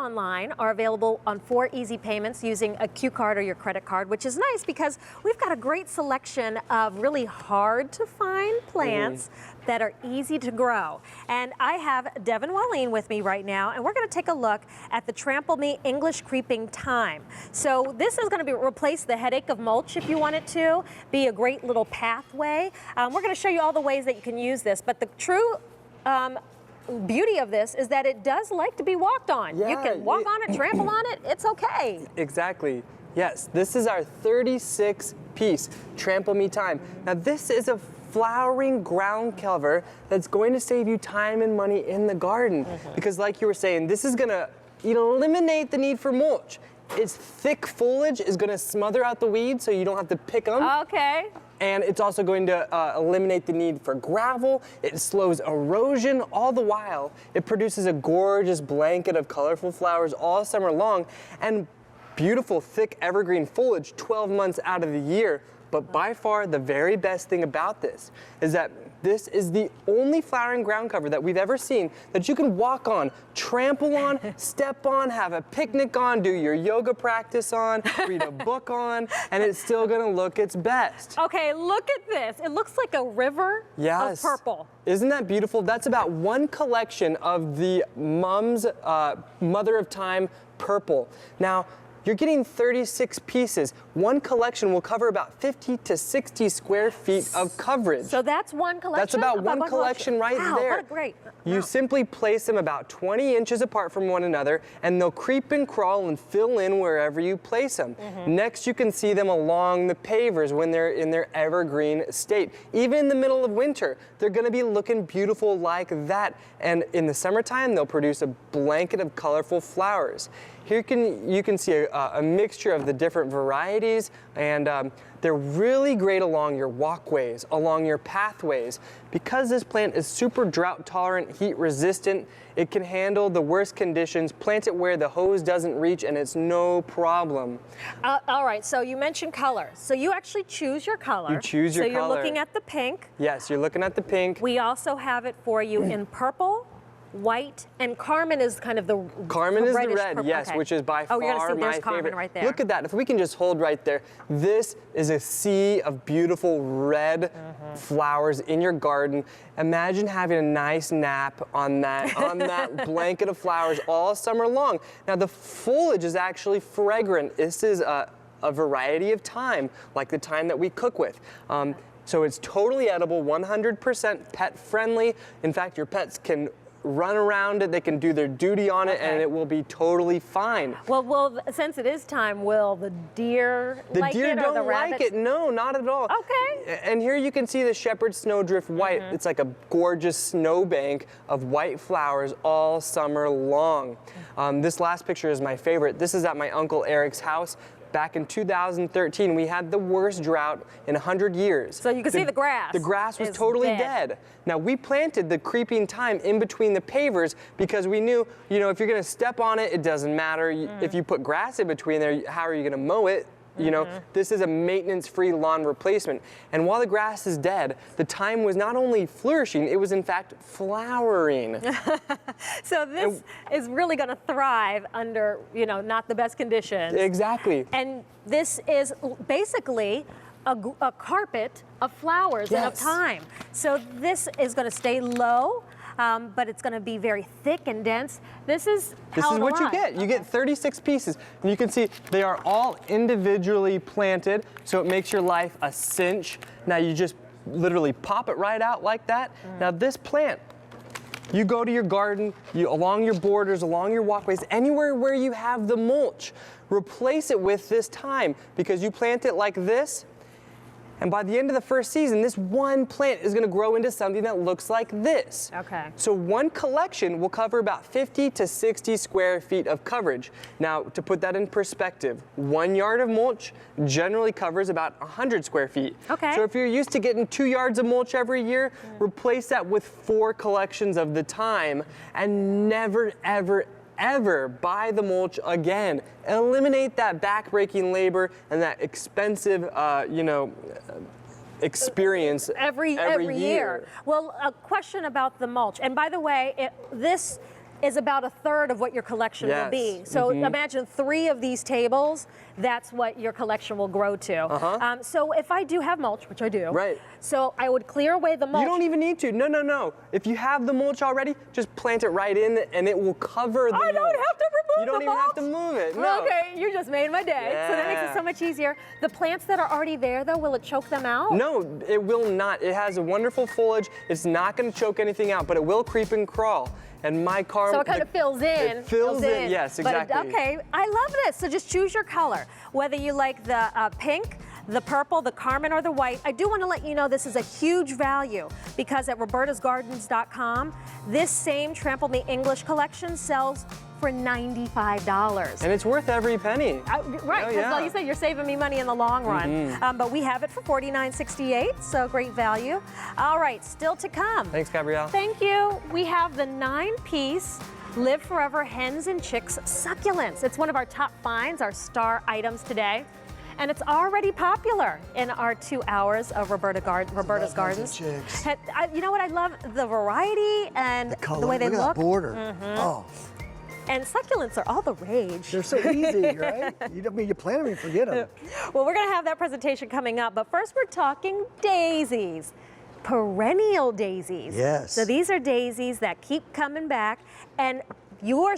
online are available on 4 easy payments using a Q card or your credit card, which is nice because we've got a great selection of really hard to find plants that are easy to grow. And I have Devin Walleen with me right now, and we're going to take a look at the Trample Me English Creeping Thyme. So this is going to replace the headache of mulch if you want it to, be a great little pathway. We're going to show you all the ways that you can use this, but the true beauty of this is that it does like to be walked on. Yeah, you can walk on it, trample on it, it's okay. Exactly. Yes, this is our 36-piece Trample Me Thyme. Now this is a flowering ground cover that's going to save you time and money in the garden. Because like you were saying, this is gonna eliminate the need for mulch. Its thick foliage is gonna smother out the weeds so you don't have to pick them. Okay. And it's also going to eliminate the need for gravel. It slows erosion. All the while, it produces a gorgeous blanket of colorful flowers all summer long and beautiful thick evergreen foliage 12 months out of the year. But by far, the very best thing about this is that this is the only flowering ground cover that we've ever seen that you can walk on, trample on, step on, have a picnic on, do your yoga practice on, read a book on, and it's still gonna look its best. Okay, look at this. It looks like a river of purple. Isn't that beautiful? That's about one collection of the Mum's Mother of Thyme purple. Now, you're getting 36 pieces. One collection will cover about 50 to 60 square feet of coverage. So that's one collection? That's about one collection right there. What a great. You simply place them about 20 inches apart from one another, and they'll creep and crawl and fill in wherever you place them. Next, you can see them along the pavers when they're in their evergreen state. Even in the middle of winter, they're gonna be looking beautiful like that. And in the summertime, they'll produce a blanket of colorful flowers. Here you can see a mixture of the different varieties, and they're really great along your walkways, along your pathways. Because this plant is super drought tolerant, heat resistant, it can handle the worst conditions. Plant it where the hose doesn't reach and it's no problem. All right, so you mentioned color. So you actually choose your color. You choose your color. So you're looking at the pink. Yes, you're looking at the pink. We also have it for you in purple, white, and Carmen is kind of the Carmen is the red, purple. yes, Okay. which is by far you're gonna see my there's Carmen favorite. right there. Look at that, if we can just hold right there. This is a sea of beautiful red flowers in your garden. Imagine having a nice nap on that blanket of flowers all summer long. Now the foliage is actually fragrant. This is a variety of thyme, like the thyme that we cook with. So it's totally edible, 100% pet friendly. In fact, your pets can run around it, they can do their duty on it, and it will be totally fine. Well, since it is time, will the deer like it? The deer or the don't like rabbits? it, no, not at all. Okay. And here you can see the shepherd snowdrift white. It's like a gorgeous snowbank of white flowers all summer long. This last picture is my favorite. This is at my Uncle Eric's house. Back in 2013, we had the worst drought in 100 years. So you can see the grass. The grass was totally dead. Now, we planted the creeping thyme in between the pavers because we knew, if you're gonna step on it, it doesn't matter. If you put grass in between there, how are you gonna mow it? This is a maintenance-free lawn replacement. And while the grass is dead, the thyme was not only flourishing, it was in fact flowering. So this is really going to thrive under, not the best conditions. Exactly. And this is basically a carpet of flowers and of thyme. So this is going to stay low. But it's going to be very thick and dense. This is what you get. You get 36 pieces. And you can see they are all individually planted, so it makes your life a cinch. Now you just literally pop it right out like that. Now this plant, you go to your garden, along your borders, along your walkways, anywhere where you have the mulch, replace it with this thyme because you plant it like this. And by the end of the first season, this one plant is going to grow into something that looks like this. Okay. So one collection will cover about 50 to 60 square feet of coverage. Now, to put that in perspective, 1 yard of mulch generally covers about 100 square feet. Okay. So if you're used to getting 2 yards of mulch every year, replace that with 4 collections of the thyme and never, ever buy the mulch again. Eliminate that back-breaking labor and that expensive, experience every year. Well, a question about the mulch. And by the way, this is about a third of what your collection will be. Yes. So imagine 3 of these tables, that's what your collection will grow to. So if I do have mulch, which I do, Right. so I would clear away the mulch. You don't even need to. No, no, no. If you have the mulch already, just plant it right in and it will cover the mulch. I don't have to remove You don't the even have to mulch? move it. No. Okay, you just made my day. So that makes it Yeah. so much easier. The plants that are already there, though, will it choke them out? No, it will not. It has a wonderful foliage. It's not going to choke anything out, but it will creep and crawl. And my car. So it kind of fills in. It fills in. Yes, exactly. But okay, I love this. So just choose your color. Whether you like the pink, the purple, the carmine, or the white. I do want to let you know this is a huge value because at robertasgardens.com, this same Trample Me English collection sells for $95. And it's worth every penny. Right, because yeah. like you said, you're saving me money in the long run. But we have it for $49.68, so great value. All right, still to come. Thanks, Gabrielle. Thank you. We have the 9-piece Live Forever Hens and Chicks Succulents. It's one of our top finds, our star items today. And it's already popular in our 2 hours of Roberta's Gardens. Chicks. You know what? I love the variety and the way they look. At that border. Oh, And succulents are all the rage. they're so easy, right? You plant them, you forget them. Well, we're going to have that presentation coming up, but first we're talking daisies. Perennial daisies. Yes. So these are daisies that keep coming back, and your